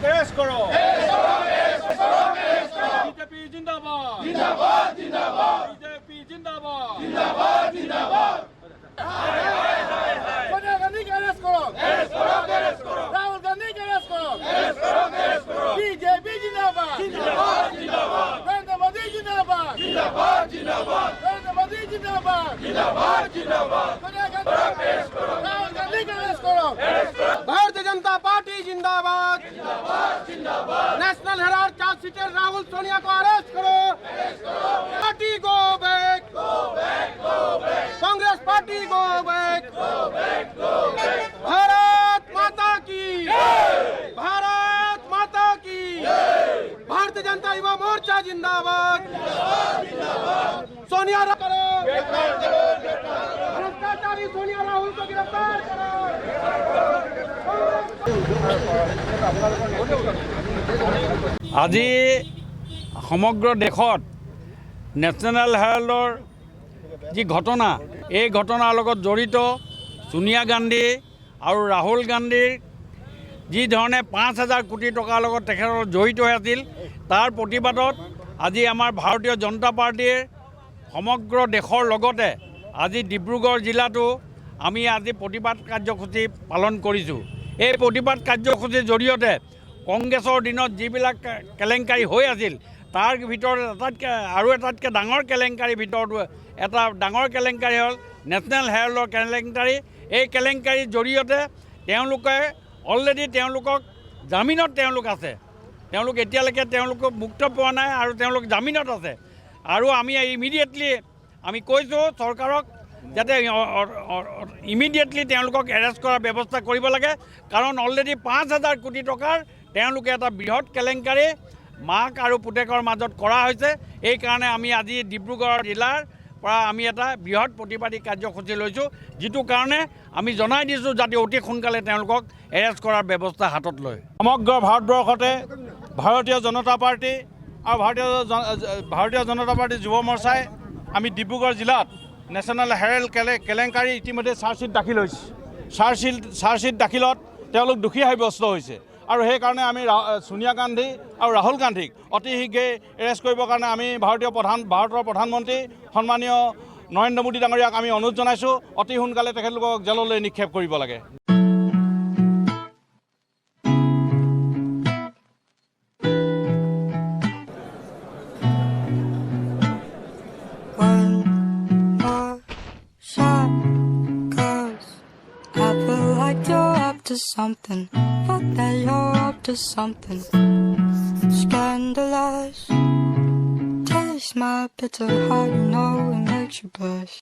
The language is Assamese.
अरेस्ट करो बीजेपी जिंदाबाद बीजेपी जिंदाबाद सोनिया गांधी को अरेस्ट करो राहुल गांधी को अरेस्ट करो बीजेपी जिंदाबाद नरेंद्र मोदी जिंदाबाद नरेंद्र मोदी जिंदाबाद सोनिया गांधी राहुल गांधी को अरेस्ट करो भारतीय जनता पार्टी जिंदाबाद national Herald chargesheeted Rahul Sonia को अरेस्ट करो party go back Congress party go back Bharat माता की भारतीय जनता युवा मोर्चा जिंदाबाद सोनिया करो भ्रष्टाचारी सोनिया राहुल को गिरफ्तार करो আজি সমগ্ৰ দেশত নেশ্যনেল হেৰাল্ডৰ যি ঘটনা এই ঘটনাৰ লগত জড়িত সোনিয়া গান্ধী আৰু ৰাহুল গান্ধীৰ যি ধৰণে 5,000 কোটি টকাৰ লগত তেখেতৰ জড়িত হৈ আছিল তাৰ প্ৰতিবাদত আজি আমাৰ ভাৰতীয় জনতা পাৰ্টিৰ সমগ্ৰ দেশৰ লগতে আজি ডিব্ৰুগড় জিলাতো আমি আজি প্ৰতিবাদ কাৰ্যসূচী পালন কৰিছোঁ। এই প্ৰতিবাদ কাৰ্যসূচীৰ জৰিয়তে কংগ্ৰেছৰ দিনত যিবিলাক কেলেংকাৰী হৈ আছিল তাৰ ভিতৰত আটাইতকৈ ডাঙৰ কেলেংকাৰীৰ ভিতৰত এটা ডাঙৰ কেলেংকাৰী হ'ল নেশ্যনেল হেৰাল্ডৰ কেলেংকাৰী। এই কেলেংকাৰীৰ জৰিয়তে তেওঁলোকে অলৰেডি তেওঁলোকক জামিনত আছে, তেওঁলোক এতিয়ালৈকে মুক্ত পোৱা নাই আৰু তেওঁলোক জামিনত আছে। আৰু আমি ইমিডিয়েটলি আমি কৈছোঁ চৰকাৰক যাতে ইমিডিয়েটলি তেওঁলোকক এৰেষ্ট কৰাৰ ব্যৱস্থা কৰিব লাগে, কাৰণ অলৰেডি 5,000 কোটি টকাৰ তেওঁলোকে এটা বৃহৎ কেলেংকাৰী মাক আৰু পুতেকৰ মাজত কৰা হৈছে। এইকাৰণে আমি আজি ডিব্ৰুগড় জিলাৰ পৰা আমি এটা বৃহৎ প্ৰতিবাদী কাৰ্যসূচী লৈছোঁ, যিটো কাৰণে আমি জনাই দিছোঁ যাতে অতি সোনকালে তেওঁলোকক এৰেষ্ট কৰাৰ ব্যৱস্থা হাতত লয়। সমগ্ৰ ভাৰতবৰ্ষতে ভাৰতীয় জনতা পাৰ্টি আৰু ভাৰতীয় জনতা পাৰ্টি যুৱ মৰ্চাই আমি ডিব্ৰুগড় জিলাত নেশ্যনেল হেৰাল্ড কেলেংকাৰী ইতিমধ্যে চাৰ্জশ্বীট দাখিল হৈছে। চাৰ্জশ্বীট দাখিলত তেওঁলোক দোষী সাব্যস্ত হৈছে আৰু সেইকাৰণে আমি সোনিয়া গান্ধী আৰু ৰাহুল গান্ধীক অতি শীঘ্ৰে এৰেষ্ট কৰিবৰ কাৰণে আমি ভাৰতৰ প্ৰধানমন্ত্ৰী সন্মানীয় নৰেন্দ্ৰ মোদী ডাঙৰীয়াক আমি অনুৰোধ জনাইছোঁ অতি সোনকালে তেখেতলোকক জেললৈ নিক্ষেপ কৰিব লাগে। Something, but that you're up to something scandalous. Taste my bitter heart, you know it makes you blush.